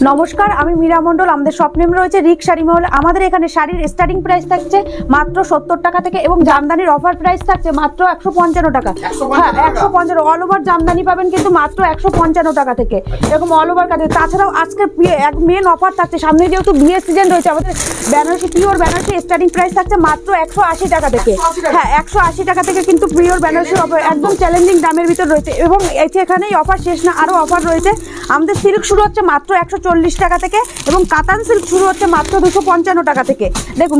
নমস্কার, আমি মীরা মণ্ডল। আমাদের স্বপ্নেম রয়েছে রিক শাড়ি মহল। আমাদের এখানে শাড়ির স্টার্টিং প্রাইস থাকছে মাত্র 70 টাকা থেকে এবং জামদানির অফার প্রাইস থাকছে মাত্র 155 টাকা। হ্যাঁ, 155 অল ওভার জামদানি পাবেন কিন্তু মাত্র 155 টাকা থেকে, এরকম অল ওভার কাজ। তাছাড়াও আজকে এক মেন অফার থাকছে, সামনে যেহেতু বিয়ের সিজন রয়েছে, আমাদের Banarasi pure Banarasi starting price থাকছে মাত্র 180 টাকা থেকে। হ্যাঁ, 180 টাকা থেকে কিন্তু পিওর বেনারসি অফার একদম চ্যালেঞ্জিং দামের ভিতর রয়েছে এবং এখানেই অফার শেষ না, আরও অফার রয়েছে। আমাদের সিল্ক শুরু হচ্ছে মাত্র 140 টাকা থেকে এবং কাতান সিল্ক শুরু হচ্ছে মাত্র 255 টাকা থেকে। দেখুন,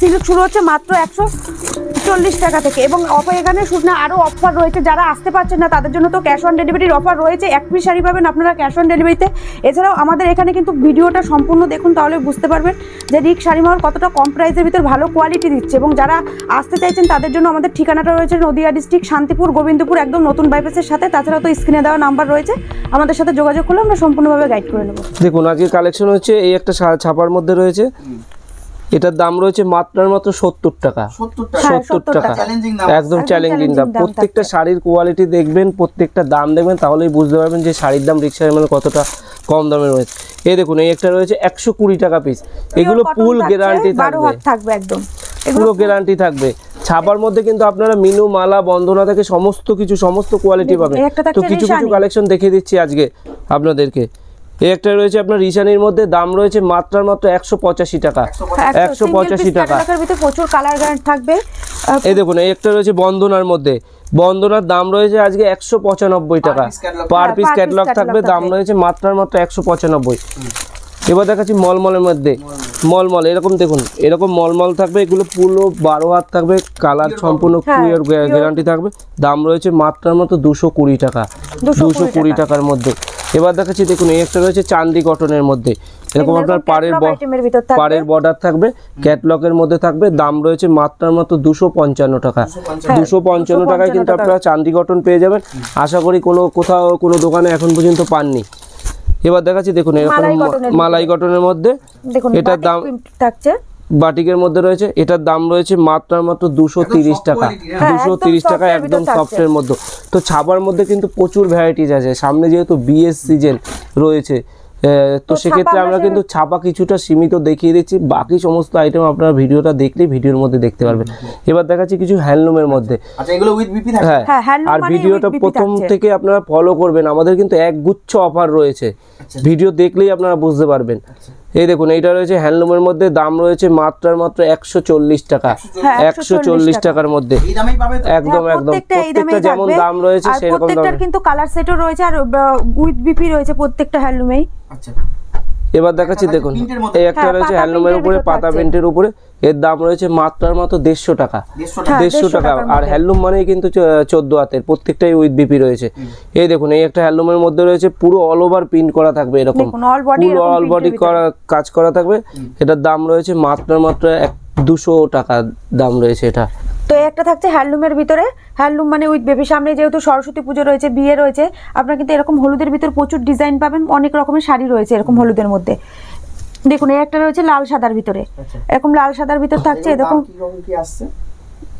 সিল্ক শুরু হচ্ছে মাত্র 140 টাকা থেকে এবং এখানে শুধু না আরও অফার রয়েছে। যারা আসতে পারছেন না তাদের জন্য তো ক্যাশ অন ডেলিভারির অফার রয়েছে। এক পিস শাড়ি পাবেন আপনারা ক্যাশ অন ডেলিভারিতে। এছাড়াও আমাদের এখানে কিন্তু ভিডিওটা সম্পূর্ণ দেখুন, তাহলে বুঝতে পারবেন যে রিক শাড়ি মহল কতটা কম প্রাইসের ভিতর ভালো কোয়ালিটি দিচ্ছে। এবং যারা আসতে চাইছেন তাদের জন্য আমাদের ঠিকানাটা রয়েছে নদিয়া ডিস্ট্রিক্ট শান্তিপুর গোবিন্দপুর, একদম নতুন বাইপাসের সাথে। তাছাড়া তো স্ক্রিনে দেওয়া নাম্বার রয়েছে, আমাদের সাথে যোগাযোগ করলে আমরা সম্পূর্ণভাবে গাইড করে নেব। দেখুন, আজকের কালেকশন হচ্ছে এই একটা ছাপার মধ্যে রয়েছে, এটার দাম রয়েছে মাত্র 70 টাকা। 70 টাকা একদম চ্যালেঞ্জিং দাম। প্রত্যেকটা শাড়ির কোয়ালিটি দেখবেন, প্রত্যেকটা দাম দেখবেন, তাহলেই বুঝতে পারবেন যে শাড়ির দাম রিক শাড়ি মানে কতটা কম দামে রয়েছে। এই দেখুন, এই একটা রয়েছে 120 টাকা পিস। এগুলো ফুল গ্যারান্টি থাকবে, একদম পুরো গ্যারান্টি থাকবে। ছাপার মধ্যে কিন্তু আপনারা মিনু, মালা, বন্দনা থেকে সমস্ত কোয়ালিটি পাবেন। তো কিছু কালেকশন দেখিয়ে দিচ্ছি আজকে আপনাদেরকে। এই একটা রয়েছে আপনার রিশানির মধ্যে, দাম রয়েছে মাত্র 185 টাকা। 185 টাকা প্রচুর কালার গ্যারান্টি থাকবে। এই দেখুন, এই একটা রয়েছে বন্দনার মধ্যে, বন্দনার দাম রয়েছে আজকে 195 টাকা। পার পিস ক্যাটালগ থাকবে, দাম রয়েছে মাত্র 195। এবার দেখাচ্ছি মলমলের মধ্যে, মলমল এরকম দেখুন, এরকম মলমল থাকবে। এগুলো পুরো 12 হাত থাকবে, কালার সম্পূর্ণ ক্লিয়ার গ্যারান্টি থাকবে। দাম রয়েছে মাত্র 220 টাকা, 220 টাকার মধ্যে। এবার দেখাচ্ছি দেখুন, এই একটা রয়েছে চান্দি কটনের মধ্যে, এরকম আপনার পাড়ের বর্ডার থাকবে, ক্যাটলগের মধ্যে থাকবে। দাম রয়েছে মাত্র 255 টাকা। 255 টাকায় কিন্তু আপনারা চান্দি কটন পেয়ে যাবেন। আশা করি কোথাও কোনো দোকানে এখন পর্যন্ত পাননি। এবার দেখাচ্ছি দেখুন, এরকম মালাই কটনের মধ্যে, এটার দাম থাকছে বাটিকের মধ্যে রয়েছে, এটার দাম রয়েছে মাত্র 230 টাকা। 230 টাকা একদম সফটের মধ্যে। তো ছাপার মধ্যে কিন্তু প্রচুর ভ্যারাইটিস আছে, সামনে যেহেতু বিয়ের সিজন রয়েছে, তো সেক্ষেত্রে আমরা কিন্তু ছাপা কিছুটা সীমিত দেখিয়ে দিচ্ছি। বাকি সমস্ত আইটেম আপনারা ভিডিওটা দেখলে ভিডিওর মধ্যে দেখতে পারবেন। এবার দেখাচ্ছি কিছু হ্যান্ডলুমের মধ্যে। হ্যাঁ, আর ভিডিওটা প্রথম থেকে আপনারা ফলো করবেন। আমাদের কিন্তু একগুচ্ছ অফার রয়েছে, ভিডিও দেখলেই আপনারা বুঝতে পারবেন। এই দেখুন, এইটা রয়েছে হ্যান্ডলুমের মধ্যে, দাম রয়েছে মাত্র 140 টাকা। 140 টাকার মধ্যে একদম প্রত্যেকটা যেমন দাম রয়েছে সেরকম দাম। কিন্তু কালার সেটও রয়েছে আর উইথ বিপি রয়েছে প্রত্যেকটা হ্যান্ডলুমেই। আচ্ছা, এবার দেখাচ্ছি দেখুন, এই একটা রয়েছে হ্যান্ডলুমের উপরে, পাতা প্রিন্টের উপরে, এর দাম রয়েছে মাত্র 150 টাকা। 150 টাকা। আর হ্যান্ডলুম মানেই কিন্তু 14 হাতের, প্রত্যেকটাই উইথ বিপি রয়েছে। এই দেখুন, এই একটা হ্যান্ডলুমের মধ্যে রয়েছে, পুরো অল ওভার প্রিন্ট করা থাকবে, এরকম পুরো অল বডি কাজ করা থাকবে। এটার দাম রয়েছে মাত্র 200 টাকা দাম রয়েছে এটা। তো একটা থাকছে হ্যান্ডলুমের ভিতরে, হ্যান্ডলুম মানে উইথ বেবি। সামনে যেহেতু সরস্বতী পুজো রয়েছে, বিয়ে রয়েছে, আপনারা কিন্তু এরকম হলুদের ভিতর প্রচুর ডিজাইন পাবেন। অনেক রকমের শাড়ি রয়েছে এরকম হলুদের মধ্যে। দেখুন, এই একটা রয়েছে লাল সাদার ভিতরে, এরকম লাল সাদার ভিতর থাকছে। এরকম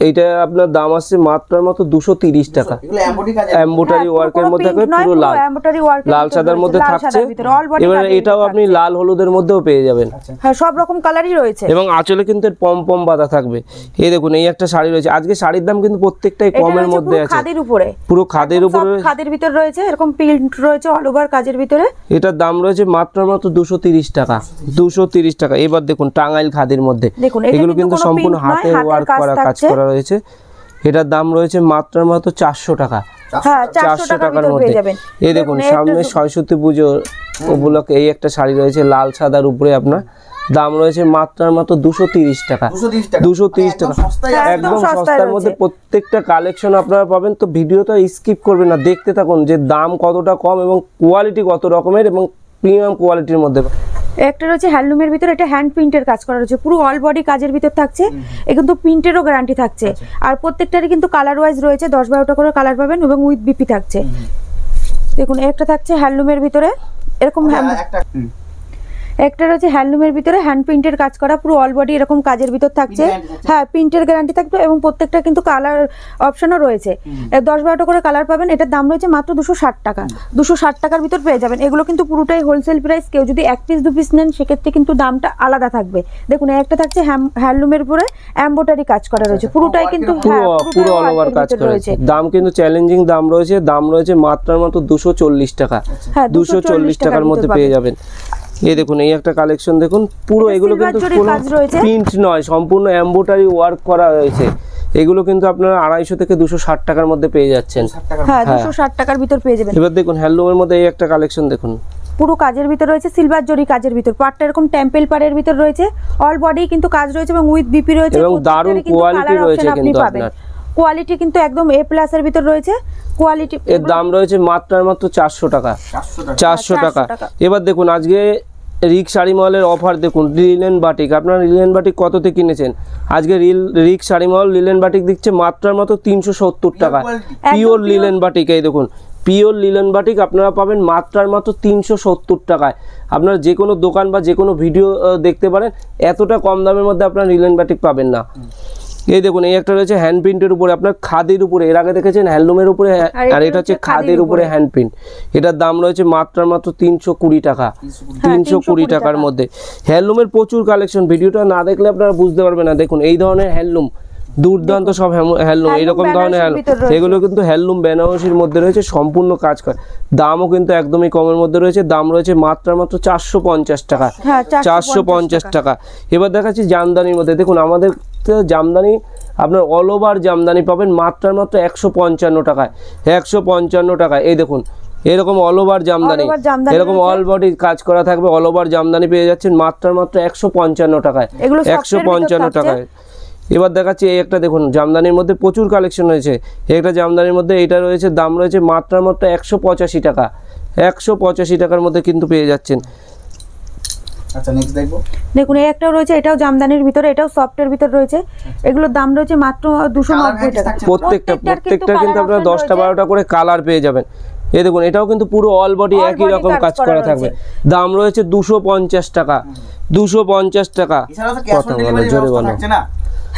এইটা আপনার দাম আসছে মাত্র 230 টাকা। এমব্রয়ডারি ওয়ার্কের মধ্যে থাকবে, পুরো লাল সাদার মধ্যে থাকছে। এবার এটাও আপনি লাল হলুদের মধ্যেও পেয়ে যাবেন। হ্যাঁ, সব রকম কালারই রয়েছে এবং আঁচলে কিন্তু পম বাঁধা থাকবে। এই দেখুন, এই একটা শাড়ি রয়েছে। আজকে শাড়ির দাম কিন্তু প্রত্যেকটাই কমের মধ্যে আছে, খাদির উপরে, পুরো খাদির উপরে, খাদির ভিতর রয়েছে, এরকম প্রিন্ট রয়েছে অল ওভার কাজের ভিতরে। এটার দাম রয়েছে মাত্র 230 টাকা। 230 টাকা। এবার দেখুন, টাঙ্গাইল খাদির মধ্যে, এগুলো কিন্তু সম্পূর্ণ হাতে ওয়ার্ক করা, কাজ করা রয়েছে। এটার দাম রয়েছে মাত্র 400 টাকা। 400 টাকার মধ্যে। এই দেখুন, সামনে সরস্বতী পুজো উপলক্ষে এই একটা শাড়ি রয়েছে লাল সাদার উপরে, আপনার দাম রয়েছে মাত্র 230 টাকা। 230 টাকা একদম সস্তার মধ্যে প্রত্যেকটা কালেকশন আপনারা পাবেন। তো ভিডিওটা স্কিপ করবেন না, দেখতে থাকুন যে দাম কতটা কম এবং কোয়ালিটি কত রকমের এবং প্রিমিয়াম কোয়ালিটির মধ্যে। একটা রয়েছে হ্যান্ডলুমের ভিতর, এটা হ্যান্ড প্রিন্টের কাজ করা রয়েছে, পুরো অল বডি কাজের ভিতর থাকছে। এ কিন্তু প্রিন্টেরও গ্যারান্টি থাকছে। আর প্রত্যেকটারই কিন্তু কালার ওয়াইজ রয়েছে, 10-12টা করে কালার পাবেন এবং উইথ বিপি থাকছে। দেখুন, একটা থাকছে হ্যান্ডলুমের ভিতরে, এরকম একটা রয়েছে হ্যান্ডলুমের ভিতরে হ্যান্ড প্রিন্টের কাজ করা, পুরো অল বডি এরকম কাজের ভিতর থাকছে। হ্যাঁ, প্রিন্টের গ্যারান্টি থাকবে এবং প্রত্যেকটা কিন্তু কালার অপশনও রয়েছে। 10-12টা করে কালার পাবেন। এটার দাম রয়েছে মাত্র 260 টাকা। 260 টাকার ভিতর পেয়ে যাবেন। এগুলো কিন্তু পুরোটাই হোলসেল প্রাইস। কেউ যদি 1 পিস 2 পিস নেন সেক্ষেত্রে কিন্তু দামটা আলাদা থাকবে। দেখুন, একটা থাকছে হ্যান্ডলুমের উপরে এমব্রয়ডারি কাজ করা রয়েছে, পুরোটাই কিন্তু পুরো অল ওভার কাজ করা রয়েছে। দাম কিন্তু চ্যালেঞ্জিং দাম রয়েছে। দাম রয়েছে মাত্রার মতো 240 টাকা। 240 টাকার মধ্যে পেয়ে যাবেন। এই দেখুন, এই একটা কালেকশন দেখুন, পুরো এগুলো কিন্তু কোনো প্রিন্ট নয়, সম্পূর্ণ এমব্রয়ডারি ওয়ার্ক করা রয়েছে। এগুলো কিন্তু আপনারা 250 থেকে 260 টাকার মধ্যে পেয়ে যাচ্ছেন। হ্যাঁ, 260 টাকার ভিতর পেয়ে যাবেন। এবার দেখুন হ্যান্ডলুমের মধ্যে এই একটা কালেকশন দেখুন, পুরো কাজের ভিতর রয়েছে, সিলভার জরি কাজের ভিতর, পাটটা এরকম টেম্পল পাড়ের ভিতর রয়েছে, অল বডি কিন্তু কাজ রয়েছে এবং উইথ বিপি রয়েছে এবং দারুণ কোয়ালিটি রয়েছে কিন্তু আপনার। কোয়ালিটি কিন্তু একদম A+ এর ভিতর রয়েছে কোয়ালিটি। এর দাম রয়েছে মাত্র 400 টাকা। 400 টাকা। এবার দেখুন আজকে রিক শাড়ি মহলের অফার দেখুন, লিলেন বাটিক। আপনারা লিলেন বাটিক কততে কিনেছেন? আজকে রিক শাড়ি মহল লিলেন বাটিক দিচ্ছে মাত্রার মতো 370 টাকা। পিওর লিলেন বাটিক, এই দেখুন পিওর লিলেন বাটিক আপনারা পাবেন মাত্রার মতো 370 টাকায়। আপনারা যে কোনো দোকান বা যে কোনো ভিডিও দেখতে পারেন, এতটা কম দামের মধ্যে আপনারা লিলেন বাটিক পাবেন না। এই দেখুন, এই একটা রয়েছে হ্যান্ড প্রিন্টের উপরে, আপনার খাদির উপরে, এর আগে দেখেছেন হ্যান্ডলুমের উপরে, আর এটা হচ্ছে খাদির উপরে হ্যান্ড প্রিন্ট। এটার দাম রয়েছে মাত্র 320 টাকা। 320 টাকার মধ্যে হ্যান্ডলুমের প্রচুর কালেকশন, ভিডিওটা না দেখলে আপনারা বুঝতে পারবেন না। দেখুন এই ধরনের হ্যান্ডলুম, দুর্দান্ত সব হ্যান্ডলুম, এইরকম ধরনের হ্যান্ডলুম, এগুলো কিন্তু হ্যান্ডলুম বেনারসির মধ্যে রয়েছে, সম্পূর্ণ কাজ করে। দামও কিন্তু একদমই কমের মধ্যে রয়েছে। দাম রয়েছে মাত্র 450 টাকা। 450 টাকা। এবার দেখাচ্ছি জামদানির মধ্যে। দেখুন আমাদের জামদানি আপনার অল ওভার জামদানি পাবেন মাত্র 155 টাকায়। 155 টাকায়। এই দেখুন এরকম অল ওভার জামদানি, এরকম অল বডি কাজ করা থাকবে, অল ওভার জামদানি পেয়ে যাচ্ছেন মাত্র 155 টাকায়। 155 টাকায়। এবার দেখাচ্ছি এই একটা দেখুন, জামদানির মধ্যে প্রচুর কালেকশন রয়েছে। একটা জামদানির মধ্যে এটা রয়েছে, দাম রয়েছে মাত্র 185 টাকা। 185 টাকার মধ্যে কিন্তু পেয়ে যাচ্ছেন। আচ্ছা, নেক্সট দেখবো। দেখুন এই একটাও রয়েছে, এটাও জামদানির ভিতরে, এটাও সফটের ভিতর রয়েছে। এগুলোর দাম রয়েছে মাত্র 290 টাকা। প্রত্যেকটা কিন্তু আপনারা 10টা 12টা করে কালার পেয়ে যাবেন। এই দেখুন এটাও কিন্তু পুরো অল বডি একই রকম কাজ করা থাকবে। দাম রয়েছে 250 টাকা। 250 টাকা। কথা বলো, জোরে বলো।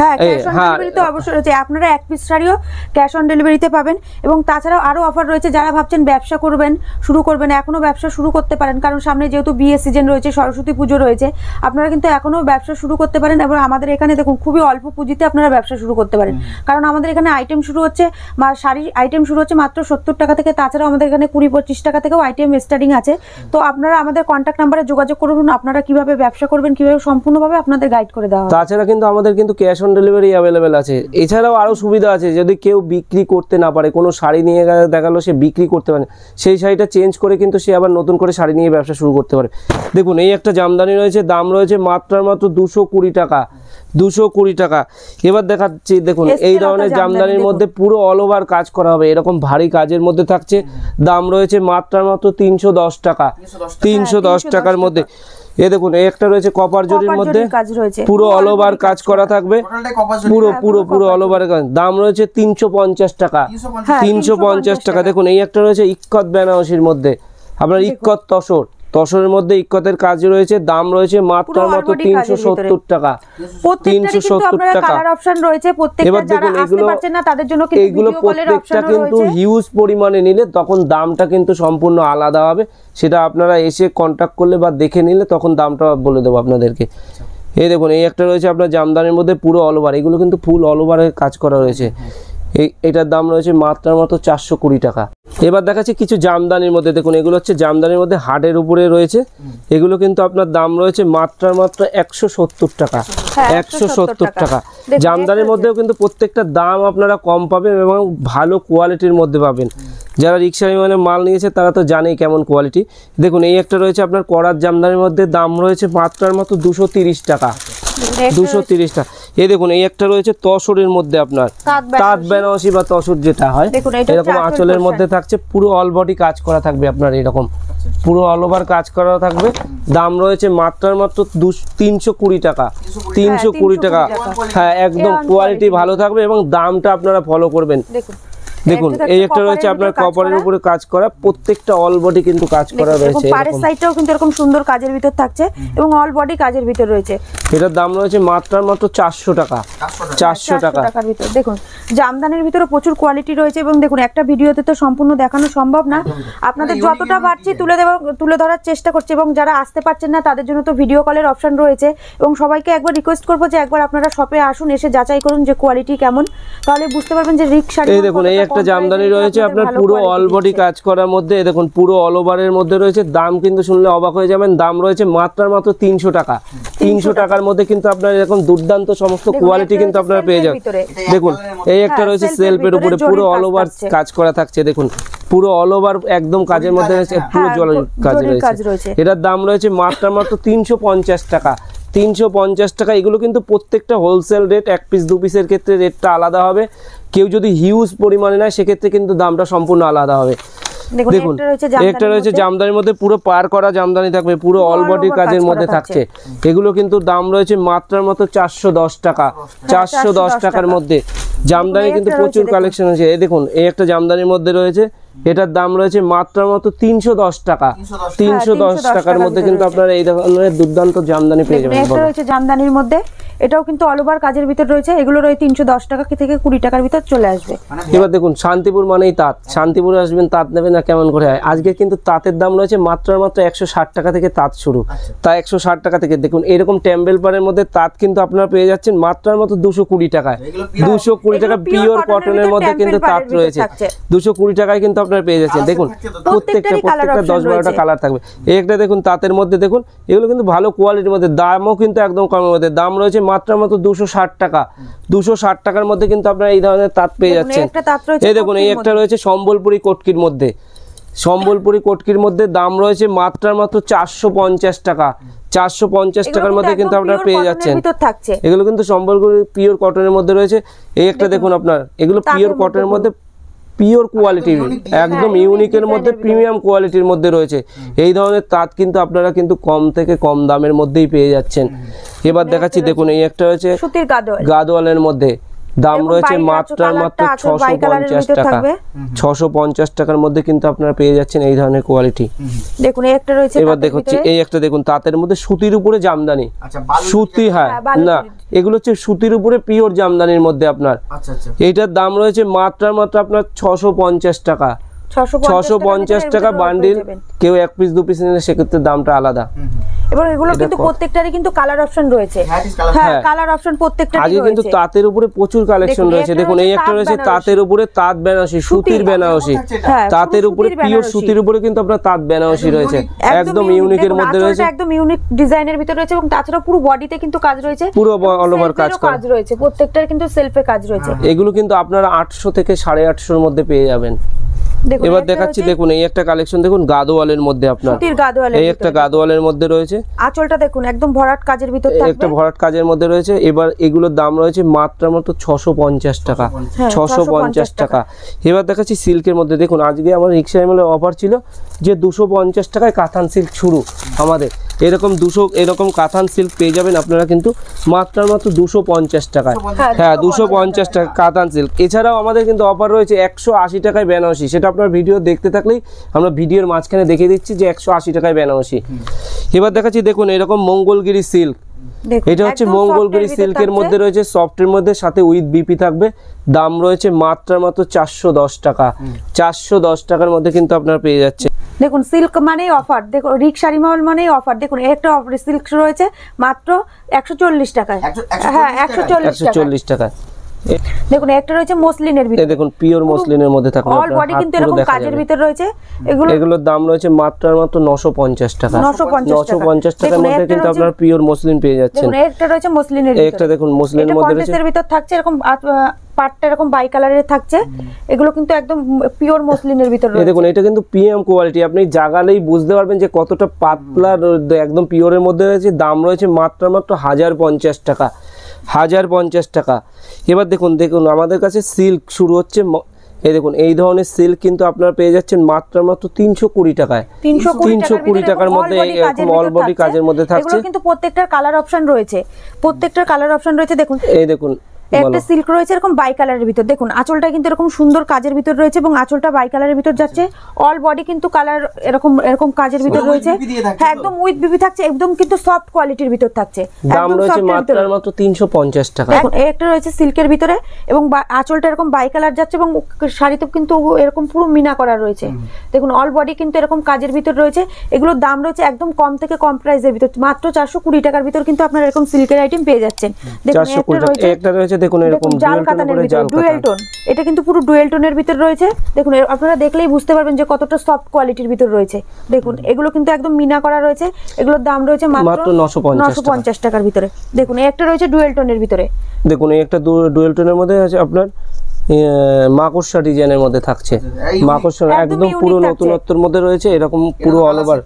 হ্যাঁ, ক্যাশ অন ডেলিভারিতে অবশ্যই রয়েছে। আপনারা 1 পিস শাড়িও ক্যাশ অন ডেলিভারিতে পাবেন। এবং তাছাড়াও আরও অফার রয়েছে। যারা ভাবছেন ব্যবসা শুরু করবেন, এখনও ব্যবসা শুরু করতে পারেন, কারণ সামনে যেহেতু বিয়ে সিজন রয়েছে, সরস্বতী পুজো রয়েছে, আপনারা কিন্তু এখনও ব্যবসা শুরু করতে পারেন। এবং আমাদের এখানে দেখুন খুবই অল্প পুঁজিতে আপনারা ব্যবসা শুরু করতে পারেন, কারণ আমাদের এখানে আইটেম শুরু হচ্ছে, শাড়ি আইটেম শুরু হচ্ছে মাত্র 70 টাকা থেকে। তাছাড়াও আমাদের এখানে 20-25 টাকা থেকেও আইটেম স্টার্টিং আছে। তো আপনারা আমাদের কন্ট্যাক্ট নাম্বারে যোগাযোগ করুন, আপনারা কিভাবে ব্যবসা করবেন, কিভাবে সম্পূর্ণভাবে আপনাদের গাইড করে দেওয়া হবে। তাছাড়া কিন্তু আমাদের কিন্তু ক্যাশ অন ডেলিভারি অ্যাভেলেবেল আছে। এছাড়াও আরও সুবিধা আছে, যদি কেউ বিক্রি করতে না পারে, কোনো শাড়ি নিয়ে দেখালো সে বিক্রি করতে পারে, সেই শাড়িটা চেঞ্জ করে কিন্তু সে আবার নতুন করে শাড়ি নিয়ে ব্যবসা শুরু করতে পারে। দেখুন এই একটা জামদানি রয়েছে, দাম রয়েছে মাত্র 220 টাকা। 220 টাকা। এবার দেখাচ্ছি দেখুন এই ধরনের জামদানির মধ্যে পুরো অল ওভার কাজ করা হবে, এরকম ভারী কাজের মধ্যে থাকছে। দাম রয়েছে মাত্র 310 টাকা। 310 টাকার মধ্যে। এ দেখুন এই একটা রয়েছে কপার জরির মধ্যে, পুরো অল ওভার কাজ করা থাকবে, পুরো অল ওভার কাজ। দাম রয়েছে 350 টাকা। 350 টাকা। দেখুন এই একটা রয়েছে ইক্কত বেনারসির মধ্যে, আপনার ইক্কত তসরের মধ্যে ইক্কতের কাজ রয়েছে। দাম রয়েছে মাত্র 370 টাকা। 370 টাকা। এবার দেখুন এগুলো প্রত্যেকটা কিন্তু হিউজ পরিমাণে নিলে তখন দামটা কিন্তু সম্পূর্ণ আলাদা হবে। সেটা আপনারা এসে কন্ট্যাক্ট করলে বা দেখে নিলে তখন দামটা বলে দেবো আপনাদেরকে। এই দেখুন এই একটা রয়েছে আপনার জামদানির মধ্যে পুরো অল ওভার, এগুলো কিন্তু ফুল অল ওভারের কাজ করা রয়েছে। এটার দাম রয়েছে মাত্র 420 টাকা। এবার দেখাচ্ছি কিছু জামদানির মধ্যে। দেখুন এগুলো হচ্ছে জামদানির মধ্যে হার্ডের উপরে রয়েছে, এগুলো কিন্তু আপনার দাম রয়েছে মাত্র 170 টাকা। 170 টাকা। জামদানির মধ্যেও কিন্তু প্রত্যেকটা দাম আপনারা কম পাবেন এবং ভালো কোয়ালিটির মধ্যে পাবেন। যারা রিক্সা মানে মাল নিয়েছে তারা তো জানেই কেমন কোয়ালিটি। দেখুন এই একটা রয়েছে আপনার করার জামদানির মধ্যে, দাম রয়েছে মাত্র 230 টাকা। 230 টাকা। এই দেখুন এই একটা রয়েছে তসরের মধ্যে, আপনার তাঁত বেনারসি বা তসর যেটা হয়, এরকম আঁচলের মধ্যে থাকছে, পুরো অল বডি কাজ করা থাকবে আপনার, এরকম পুরো অল ওভার কাজ করা থাকবে। দাম রয়েছে মাত্র 320 টাকা। 320 টাকা। হ্যাঁ, একদম কোয়ালিটি ভালো থাকবে এবং দামটা আপনারা ফলো করবেন। দেখুন এই একটা রয়েছে আপনার কপারের উপরে কাজ করা, প্রত্যেকটা অল বডি কিন্তু কাজ করা রয়েছে। পাড়ের সাইডটাও কিন্তু এরকম সুন্দর কাজের ভিতর থাকছে এবং অল বডি কাজের ভিতর রয়েছে। এটার দাম রয়েছে মাত্র 400 টাকা। 400 টাকার ভিতর দেখুন জামদানির ভিতরে প্রচুর কোয়ালিটি রয়েছে এবং দেখুন একটা ভিডিওতে তো সম্পূর্ণ দেখানো সম্ভব না, আপনাদের যতটা পারছি তুলে ধরার চেষ্টা করছি এবং যারা আসতে পারছেন না তাদের জন্য তো ভিডিও কলের অপশন রয়েছে এবং সবাইকে একবার রিকোয়েস্ট করবো যে একবার আপনারা শপে আসুন, এসে যাচাই করুন যে কোয়ালিটি কেমন, তাহলে বুঝতে পারবেন যে রিক্সা। এই দেখুন এই একটা জামদানি রয়েছে আপনার পুরো অল বডি কাজ করার মধ্যে, দেখুন পুরো অল ওভারের মধ্যে রয়েছে। দাম কিন্তু শুনলে অবাক হয়ে যাবেন, দাম রয়েছে মাত্র 300 টাকা। 300 টাকার মধ্যে কিন্তু আপনার এরকম দুর্দান্ত সমস্ত কোয়ালিটি কিন্তু আপনারা পেয়ে যাবেন। দেখুন এই একটা রয়েছে সেলফের উপরে পুরো অল ওভার কাজ করা থাকছে, দেখুন পুরো অল ওভার একদম কাজের মধ্যে রয়েছে, পুরো জলের কাজ রয়েছে। এটার দাম রয়েছে মাত্র 350 টাকা। 350 টাকা। এগুলো কিন্তু প্রত্যেকটা হোলসেল রেট, এক পিস দু পিসের ক্ষেত্রে রেটটা আলাদা হবে। কেউ যদি হিউজ পরিমাণে নেয় সেক্ষেত্রে কিন্তু দামটা সম্পূর্ণ আলাদা হবে। দেখুন একটা রয়েছে জামদানির মধ্যে পুরো পার করা জামদানি থাকবে, পুরো অল বডি কাজের মধ্যে থাকছে। এগুলো কিন্তু দাম রয়েছে মাত্র 410 টাকা। 410 টাকার মধ্যে জামদানি কিন্তু প্রচুর কালেকশন আছে। এই দেখুন এই একটা জামদানির মধ্যে রয়েছে, এটার দাম রয়েছে মাত্র 310 টাকা। 310 টাকার মধ্যে কিন্তু আপনারা এই ধরনের দুর্দান্ত জামদানি পেয়ে যাবেন। এটা রয়েছে জামদানির মধ্যে, এটাও কিন্তু অল ওভার কাজের ভিতর রয়েছে। এগুলো রয়েছে 310 টাকা থেকে 20 টাকার ভিতর চলে আসবে। এবার দেখুন শান্তিপুর মানেই তাঁত, শান্তিপুরে আসবেন তাঁত নেবেন না কেমন করে হয়। আজকে কিন্তু তাঁতের দাম রয়েছে মাত্র 160 টাকা থেকে তাঁত শুরু। তা 160 টাকা থেকে দেখুন এরকম টেম্পল পাড়ের মধ্যে তাঁত কিন্তু আপনারা পেয়ে যাচ্ছেন মাত্র 220 টাকায়। 220 টাকা পিওর কটনের মধ্যে কিন্তু তাঁত রয়েছে। 220 টাকায় কিন্তু আপনারা পেয়ে যাচ্ছেন। দেখুন প্রত্যেকটা 10-12টা কালার থাকবে। এই একটা দেখুন তাঁতের মধ্যে, দেখুন এগুলো কিন্তু ভালো কোয়ালিটির মধ্যে, দামও কিন্তু একদম কমের মধ্যে। দাম রয়েছে মাত্র 260 টাকা। 260 টাকার মধ্যে কিন্তু আপনারা এই ধরনের তাঁত পেয়ে যাচ্ছেন। এই দেখুন এই একটা রয়েছে সম্বলপুরি কটকির মধ্যে, সম্বলপুরি কটকির মধ্যে দাম রয়েছে মাত্র 450 টাকা। 450 টাকার মধ্যে কিন্তু আপনারা পেয়ে যাচ্ছেন। এগুলো কিন্তু সম্বলপুরি পিওর কটনের মধ্যে রয়েছে। এই একটা দেখুন আপনার, এগুলো পিওর কটনের মধ্যে পিওর কোয়ালিটি, একদম ইউনিকের মধ্যে প্রিমিয়াম কোয়ালিটির মধ্যে রয়েছে। এই ধরনের তাঁত কিন্তু আপনারা কিন্তু কম থেকে কম দামের মধ্যেই পেয়ে যাচ্ছেন। এবার দেখাচ্ছি দেখুন এই একটা রয়েছে সুতির গাদোয়ালের মধ্যে, দাম রয়েছে মাত্র 650 টাকা। 650 টাকার মধ্যে কিন্তু আপনারা পেয়ে যাচ্ছেন এই ধরনের কোয়ালিটি। দেখুন এই একটা রয়েছে, এবার দেখাচ্ছি এই একটা দেখুন তাঁতের মধ্যে সুতির উপরে জামদানি। সুতি, হ্যাঁ না এগুলো হচ্ছে সুতির উপরে পিওর জামদানির মধ্যে আপনার। এইটার দাম রয়েছে মাত্র আপনার 650 টাকা। 650 টাকা বান্ডিল। কেউ এক পিস দু পিস নিলে সেক্ষেত্রে দামটা আলাদা। এবং এগুলো কিন্তু প্রত্যেকটারই কিন্তু কালার অপশন রয়েছে। হ্যাঁ কালার অপশন প্রত্যেকটারই রয়েছে। আজকে কিন্তু তাঁতের উপরে প্রচুর কালেকশন রয়েছে। দেখুন এই একটা রয়েছে তাঁতের উপরে তাঁত বেনারসি, সুতির বেনারসি। তাঁতের উপরে পিওর সুতির উপরে কিন্তু আপনার তাঁত বেনারসি রয়েছে, একদম ইউনিকের মধ্যে রয়েছে, একদম ইউনিক ডিজাইনের ভিতরে রয়েছে এবং তাছাড়া পুরো বডিতে কিন্তু কাজ রয়েছে, পুরো অল ওভার কাজ রয়েছে। প্রত্যেকটার কিন্তু সেলফে কাজ রয়েছে। এগুলো কিন্তু আপনারা 800 থেকে 850 এর মধ্যে পেয়ে যাবেন। এবার দেখাচ্ছি দেখুন এই একটা কালেকশন, দেখুন গাদোয়ালের মধ্যে আপনার, এই একটা গাদোয়ালের মধ্যে রয়েছে। আঁচলটা দেখুন একদম ভরাট কাজের ভিতর থাকবে, একটা ভরাট কাজের মধ্যে রয়েছে। এবার এগুলোর দাম রয়েছে মাত্র 650 টাকা। 650 টাকা। এবার দেখাচ্ছি সিল্কের মধ্যে, দেখুন আজকে আমার রিক্সা এমএলএ অফার ছিল যে 250 টাকায় কাতান সিল্ক শুরু আমাদের। এরকম কাতান সিল্ক পেয়ে যাবেন আপনারা কিন্তু মাত্র 250 টাকায়। হ্যাঁ 250 টাকা কাতান সিল্ক। এছাড়াও আমাদের কিন্তু অফার রয়েছে 180 টাকায় বেনারসি। সেটা আপনার ভিডিও দেখতে থাকলেই আমরা ভিডিওর মাঝখানে দেখিয়ে দিচ্ছি যে 180 টাকায় বেনারসি। এবার দেখাচ্ছি দেখুন এরকম মঙ্গলগিরি সিল্ক। এটা হচ্ছে মঙ্গলগিরি সিল্কের মধ্যে রয়েছে, সফটের মধ্যে, সাথে উইথ বিপি থাকবে। দাম রয়েছে মাত্র 410 টাকা। 410 টাকার মধ্যে কিন্তু আপনারা পেয়ে যাচ্ছে। দেখুন সিল্ক মানেই অফার, দেখুন রিক শাড়ি মহল মানেই অফার। দেখুন একটা অফার সিল্ক রয়েছে মাত্র 140 টাকায়। হ্যাঁ 140 টাকা। দেখুন একটা রয়েছে মসলিনের ভিতরে, দেখুন পিওর মসলিনের মধ্যে থাকবে, অল বডি কিন্তু এরকম কাজের ভিতর রয়েছে। এগুলোর দাম রয়েছে মাত্র 950 টাকা। 950 টাকার মধ্যে কিন্তু আপনারা পিওর মসলিন পেয়ে যাচ্ছেন। দেখুন একটা রয়েছে মসলিনের ভিতরে, একটা দেখুন মসলিনের মধ্যে রয়েছে, এর ভিতর থাকছে এরকম পাটটা এরকম বাই কালারের থাকছে। এগুলো কিন্তু একদম পিওর মসলিনের ভিতর রয়েছে। দেখুন এটা কিন্তু প্রিমিয়াম কোয়ালিটি, আপনি জাগালেই বুঝতে পারবেন যে কতটা পাতলা একদম পিওরের মধ্যে রয়েছে। দাম রয়েছে মাত্র 1050 টাকা। 1050 টাকা। এবার দেখুন আমাদের কাছে সিল্ক শুরু হচ্ছে, এই দেখুন এই ধরনের সিল্ক কিন্তু আপনারা পেয়ে যাচ্ছেন মাত্র 320 টাকায়। 320 টাকার মধ্যে অল বডি কাজের মধ্যে থাকছে। এগুলো কিন্তু প্রত্যেকটার কালার অপশন রয়েছে, দেখুন এই দেখুন একটা সিল্ক রয়েছে এরকম বাই কালারের ভিতর, দেখুন আঁচলটা কিন্তু এরকম সুন্দর কাজের ভিতর রয়েছে এবং আঁচলটা বাই কালারের ভিতর যাচ্ছে। অল বডি কিন্তু কালার এরকম এরকম কাজের ভিতর রয়েছে। হ্যাঁ একদম উইথ বিবি থাকছে, একদম কিন্তু সফট কোয়ালিটির ভিতর থাকছে। দাম রয়েছে মাত্র 350 টাকা। দেখুন এই একটা রয়েছে সিল্কের ভিতরে এবং আঁচলটা এরকম বাই কালার যাচ্ছে এবং শাড়িতে কিন্তু এরকম পুরো মিনা করা রয়েছে। দেখুন অল বডি কিন্তু এরকম কাজের ভিতর রয়েছে। এগুলোর দাম রয়েছে একদম কম থেকে কম প্রাইসের ভিতর, মাত্র 420 টাকার ভিতর কিন্তু আপনারা এরকম সিল্কের আইটেম পেয়ে যাচ্ছেন। দেখুন একটা রয়েছে দেখুন এরকম জাল কাতানের ভিতর ডুয়েল টোন, এটা কিন্তু পুরো ডুয়েল টোনের ভিতর রয়েছে। দেখুন আপনারা দেখলেই বুঝতে পারবেন যে কতটা সফট কোয়ালিটির ভিতর রয়েছে। দেখুন এগুলো কিন্তু একদম মিনা করা রয়েছে। এগুলোর দাম রয়েছে মাত্র 950 টাকার ভিতরে। দেখুন এই একটা রয়েছে ডুয়েল টোনের ভিতরে। দেখুন এই একটা ডুয়েল টোনের মধ্যে আছে আপনার মাকড়সা ডিজাইনের মধ্যে থাকছে। মাকড়সা একদম পুরো নতুনত্বের মধ্যে রয়েছে, এরকম পুরো অল ওভার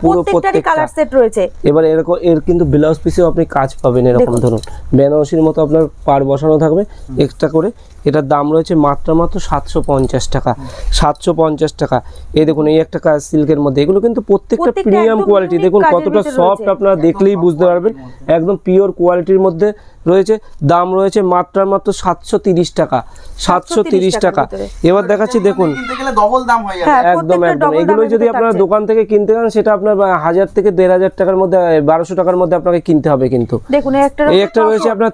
পুরো প্রত্যেকটারই কালার সেট রয়েছে। এবার এরকম এর কিন্তু ব্লাউজ পিসেও আপনি কাজ পাবেন এরকম ধরুন বেনারসির মতো আপনার পার বসানো থাকবে এক্সট্রা করে। এটার দাম রয়েছে মাত্র 750 টাকা। 750 টাকা। এই দেখুন এই একটা কাজ সিল্কের মধ্যে, এগুলো কিন্তু প্রত্যেকটা প্রিমিয়াম কোয়ালিটি। দেখুন কতটা সফট, আপনারা দেখলেই বুঝতে পারবেন একদম পিওর কোয়ালিটির মধ্যে রয়েছে। দাম রয়েছে মাত্র 730 টাকা। 730 টাকা। এবার দেখাচ্ছি দেখুন ডবল দাম হয়ে যাবে। একদম একদম এগুলো যদি আপনারা দোকান থেকে কিনতে যান সেটা আপনার 1000 থেকে 1500 টাকার মধ্যে 1200 টাকার মধ্যে আপনাকে কিনতে হবে কিন্তু। দেখুন এই একটা রয়েছে আপনার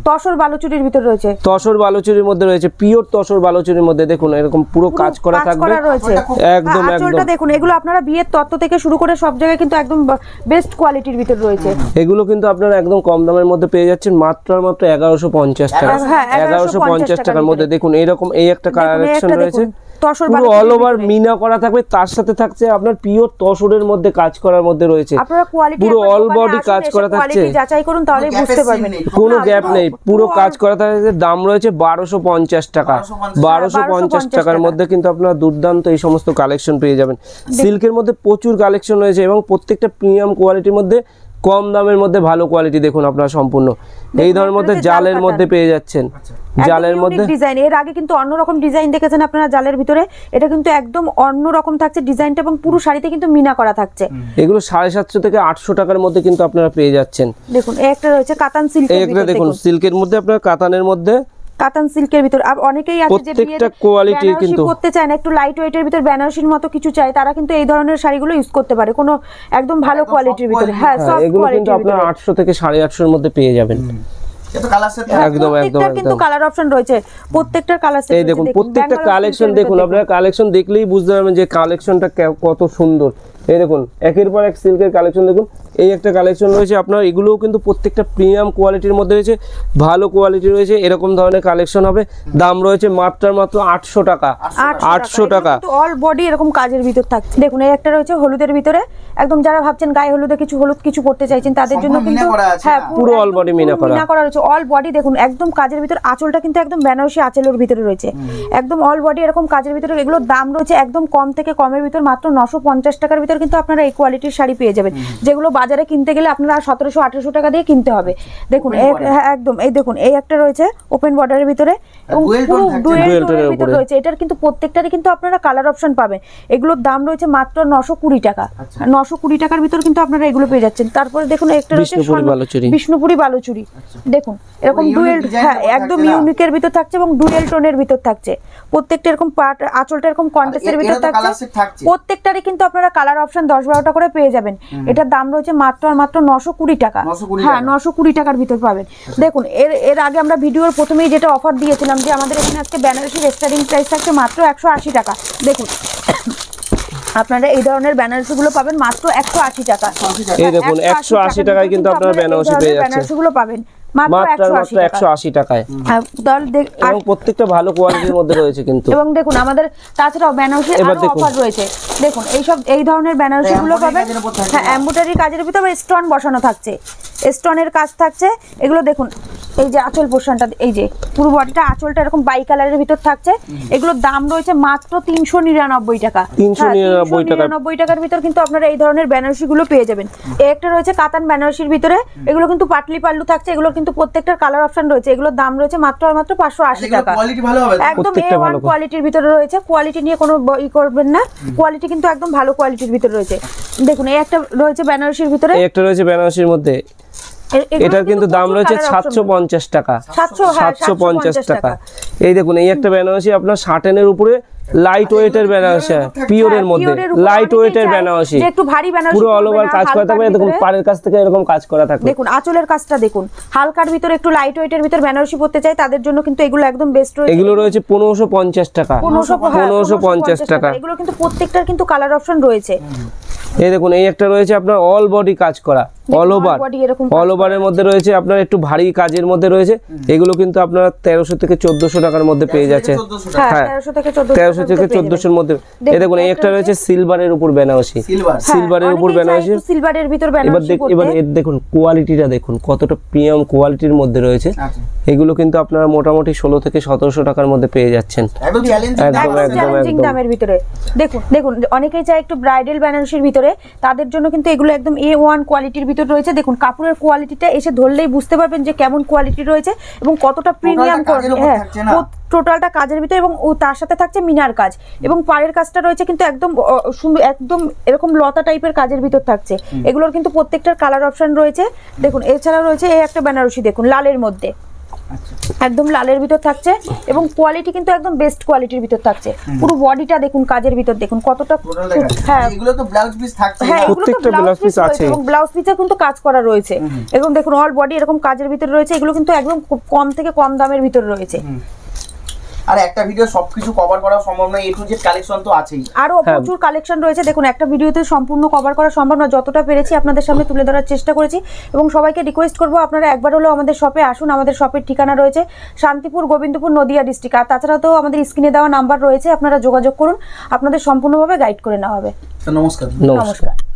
তসর বালুচুরির ভিতর রয়েছে, তসর বালুচুরির মধ্যে রয়েছে, পিওর তসর বালুচুরির মধ্যে দেখুন এরকম পুরো কাজ করা থাকবে একদম একদম। দেখুন এগুলো আপনারা বিয়ের তত্ত্ব থেকে শুরু করে সব জায়গায় কিন্তু একদম বেস্ট কোয়ালিটির ভিতর রয়েছে। এগুলো কিন্তু আপনারা একদম কম দামের মধ্যে পেয়ে যাচ্ছেন মাত্র 1150 টাকা। 1150 টাকার মধ্যে দেখুন এইরকম এই একটা কালেকশন রয়েছে পুরো অল ওভার মিনা করা থাকবে, তার সাথে থাকছে আপনার পিওর তসরের মধ্যে কাজ করার মধ্যে রয়েছে। আপনারা কোয়ালিটি পুরো অল বডি কাজ করা থাকছে, যাচাই করুন তাহলে বুঝতে পারবেন কোনো গ্যাপ নেই, পুরো কাজ করা থাকছে। দাম রয়েছে 1250 টাকা। 1250 টাকার মধ্যে কিন্তু আপনারা দুর্দান্ত এই সমস্ত কালেকশন পেয়ে যাবেন। সিল্কের মধ্যে প্রচুর কালেকশন রয়েছে এবং প্রত্যেকটা প্রিমিয়াম কোয়ালিটির মধ্যে কম দামের মধ্যে ভালো কোয়ালিটি। দেখুন আপনারা সম্পূর্ণ এই ধরনের মধ্যে জালের মধ্যে পেয়ে যাচ্ছেন। জালের মধ্যে ডিজাইন, এর আগে কিন্তু অন্যরকম ডিজাইন দেখেছেন আপনারা জালের ভিতরে, এটা কিন্তু একদম অন্যরকম থাকছে ডিজাইনটা এবং পুরো শাড়িতে কিন্তু মিনা করা থাকছে। এগুলো 750 থেকে 800 টাকার মধ্যে কিন্তু আপনারা পেয়ে যাচ্ছেন। দেখুন এই একটা রয়েছে কাতান সিল্কের ভিতরে, দেখুন সিল্কের মধ্যে আপনারা কাতানের মধ্যে কাতান সিল্কের ভিতর। আর অনেকেই আছে যে প্রত্যেকটা কোয়ালিটি কিন্তু করতে চায় না, একটু লাইট ওয়েটের ভিতর বেনারসির মতো কিছু চাই, তারা কিন্তু এই ধরনের শাড়িগুলো ইউজ করতে পারে কোনো একদম ভালো কোয়ালিটির ভিতরে। হ্যাঁ সফট এগুলো কিন্তু আপনারা 800 থেকে 850 এর মধ্যে পেয়ে যাবেন। এটা কালার সেট একদম একদম কিন্তু কালার অপশন রয়েছে প্রত্যেকটার কালার সেট। এই দেখুন প্রত্যেকটা কালেকশন দেখুন, আপনারা কালেকশন দেখলেই বুঝতে পারবেন যে কালেকশনটা কত সুন্দর। এই দেখুন একের পর এক সিল্কের কালেকশন দেখুন। এই একটা কালেকশন রয়েছে আপনার, এগুলোও কিন্তু প্রত্যেকটা প্রিমিয়াম কোয়ালিটির মধ্যে রয়েছে, ভালো কোয়ালিটি রয়েছে। এরকম ধরনের কালেকশন হবে। দাম রয়েছে মাত্র 800 টাকা। 800 টাকা। অল বডি এরকম কাজের ভিতর থাকছে। দেখুন এই একটা রয়েছে হলুদের ভিতরে, একদম যারা ভাবছেন গায়ে হলুদে কিছু হলুদ কিছু পড়তে চাইছেন তাদের জন্য কিন্তু হ্যাঁ পুরো অল বডি মিনা করা রয়েছে। অল বডি দেখুন একদম কাজের ভিতর, আঁচলটা কিন্তু একদম বেনারসি আঁচলের ভিতরে রয়েছে, একদম অল বডি এরকম কাজের ভিতরে। এগুলোর দাম রয়েছে একদম কম থেকে কমের ভিতর, মাত্র 950 টাকার ভিতর কিন্তু আপনারা এই কোয়ালিটির শাড়ি পেয়ে যাবেন, যেগুলো বাজারে কিনতে গেলে আপনারা 1700-1800 টাকা দিয়ে কিনতে হবে। দেখুন একদম এই দেখুন এই একটা রয়েছে ওপেন বর্ডারের ভিতরে এবং পুরো ডুয়েল টোনের ভিতরে রয়েছে। এটার কিন্তু প্রত্যেকটারই কিন্তু আপনারা কালার অপশন পাবেন। এগুলোর দাম রয়েছে মাত্র 920 টাকা। 920 টাকার ভিতর কিন্তু আপনারা এগুলো পেয়ে যাচ্ছেন। তারপরে দেখুন একটা রয়েছে বিষ্ণুপুরি বালুচুরি। দেখুন এরকম ডুয়েল, হ্যাঁ একদম ইউনিকের ভিতর থাকছে এবং ডুয়েল টোনের ভিতর থাকছে। প্রত্যেকটা এরকম পার্ট আঁচলটা এরকম কন্ট্রাস্টের ভিতর থাকছে। প্রত্যেকটারই কিন্তু আপনারা কালার অপশন 10-12টা করে পেয়ে যাবেন। এটার দাম রয়েছে মাত্র 920 টাকা। হ্যাঁ 920 টাকার ভিতর পাবেন। দেখুন এর আগে আমরা ভিডিওর প্রথমেই যেটা অফার দিয়েছিলাম যে আমাদের এখানে আজকে বেনারসির স্টার্টিং প্রাইস থাকছে মাত্র 180 টাকা। দেখুন আপনারা এই ধরনের বেনারসিগুলো পাবেন মাত্র 180 টাকা। এই দেখুন 180 টাকায় কিন্তু আপনারা বেনারসি পেয়ে যাচ্ছেন। বেনারসিগুলো পাবেন মাত্র 180 টাকায়। এবং প্রত্যেকটা ভালো কোয়ালিটির মধ্যে রয়েছে কিন্তু। এবং দেখুন আমাদের তাছাড়াও বেনারসির আরো অফার রয়েছে। দেখুন এই ধরনের বেনারসিগুলো পাবেন। হ্যাঁ এমব্রয়ডারি কাজের ভিতরে স্টোন বসানো থাকছে, স্টোনের কাজ থাকছে। এগুলো দেখুন এই যে আঁচল পোর্শনটা, এই যে পুরো বডিটা আঁচলটা এরকম বাই কালারের ভিতর থাকছে। এগুলোর দাম রয়েছে মাত্র 399 টাকা। 399 টাকার ভিতর কিন্তু আপনারা এই ধরনের বেনারসিগুলো পেয়ে যাবেন। একটা রয়েছে কাতান বেনারসির ভিতরে, এগুলো কিন্তু পাটলি পাল্লু থাকছে। এগুলো কিন্তু প্রত্যেকটার কালার অপশন রয়েছে। এগুলোর দাম রয়েছে মাত্র 580 টাকা। একদম A1 কোয়ালিটির ভিতরে রয়েছে। কোয়ালিটি নিয়ে কোনো ই করবেন না, কোয়ালিটি কিন্তু একদম ভালো কোয়ালিটির ভিতরে রয়েছে। দেখুন এই একটা রয়েছে বেনারসির ভিতরে, একটা রয়েছে বেনারসির মধ্যে এটার কিন্তু দাম রয়েছে 750 টাকা, 750 টাকা। এই দেখুন এই একটা বেনারসি আপনার সাটেনের উপরে লাইট ওয়েটের বেনারসি, পিওরের মধ্যে লাইট ওয়েটের বেনারসি, একটু ভারী বেনারসি, পুরো অল ওভার কাজ করা থাকবে। দেখুন পাড়ের কাছ থেকে এরকম কাজ করা থাকবে। দেখুন আঁচলের কাজটা দেখুন, হালকার ভিতরে একটু লাইট ওয়েটের ভিতর বেনারসি পড়তে চাই তাদের জন্য কিন্তু এগুলো একদম বেস্ট রয়েছে। এগুলো রয়েছে 1550 টাকা, 1550 টাকা। এগুলো কিন্তু প্রত্যেকটার কিন্তু কালার অপশন রয়েছে। এই দেখুন এই একটা রয়েছে আপনার অল বডি কাজ করা, অল ওভার, অল ওভারের মধ্যে রয়েছে আপনার একটু ভারী কাজের মধ্যে রয়েছে। এগুলো কিন্তু আপনারা 1300 থেকে 1400 টাকার মধ্যে পেয়ে যাচ্ছেন। হ্যাঁ 1300 থেকে 1400 এর মধ্যে। এই দেখুন এই একটা রয়েছে সিলভারের উপর বেনারসি, সিলভারের উপর বেনারসি, সিলভারের ভিতর বেনারসি। এবার এর দেখুন কোয়ালিটিটা দেখুন কতটা প্রিমিয়াম কোয়ালিটির মধ্যে রয়েছে। এগুলো কিন্তু আপনারা মোটামুটি 16 থেকে 1700 টাকার মধ্যে পেয়ে যাচ্ছেন, একদম চ্যালেঞ্জিং দামের ভিতরে। দেখুন দেখুন অনেকেই চায় একটু ব্রাইডাল বেনারসির ভিতরে, তাদের জন্য কিন্তু এগুলো একদম A1 কোয়ালিটির ভিতর রয়েছে। দেখুন কাপড়ের কোয়ালিটিটা এসে ধরলেই বুঝতে পারবেন যে কেমন কোয়ালিটি রয়েছে এবং কতটা প্রিমিয়াম কোয়ালিটি। হ্যাঁ টোটালটা কাজের ভিতরে এবং তার সাথে থাকছে মিনার কাজ এবং পাড়ের কাজটা রয়েছে কিন্তু একদম সুন্দর, একদম এরকম লতা টাইপের কাজের ভিতর থাকছে। এগুলোর কিন্তু প্রত্যেকটার কালার অপশন রয়েছে। দেখুন এছাড়া রয়েছে এই একটা বেনারসি, দেখুন লালের মধ্যে, একদম লালের ভিতর থাকছে এবং কোয়ালিটি কিন্তু একদম বেস্ট কোয়ালিটির ভিতর থাকছে। পুরো বডিটা দেখুন কাজের ভিতর দেখুন কতটা। হ্যাঁ এগুলো তো ব্লাউজ পিস থাকছে, হ্যাঁ প্রত্যেকটা ব্লাউজ পিস আছে এবং ব্লাউজ পিসে কিন্তু কাজ করা রয়েছে। এবং দেখুন অল বডি এরকম কাজের ভিতর রয়েছে। এগুলো কিন্তু একদম খুব কম থেকে কম দামের ভিতর রয়েছে। আর একটা ভিডিও সবকিছু কভার করা সম্ভব নয়, A to Z কালেকশন তো আছেই, আরো প্রচুর কালেকশন রয়েছে। দেখুন একটা ভিডিওতে সম্পূর্ণ কভার করা সম্ভব না, যতটা পেরেছি আপনাদের সামনে তুলে ধরার চেষ্টা করেছি। এবং সবাইকে রিকোয়েস্ট করবো আপনারা একবার হলেও আমাদের শপে আসুন। আমাদের শপের ঠিকানা রয়েছে শান্তিপুর, গোবিন্দপুর, নদিয়া ডিস্ট্রিক্ট। আর তাছাড়া তো আমাদের স্ক্রিনে দেওয়া নাম্বার রয়েছে, আপনারা যোগাযোগ করুন, আপনাদের সম্পূর্ণভাবে গাইড করে নেওয়া হবে। নমস্কার। নমস্কার।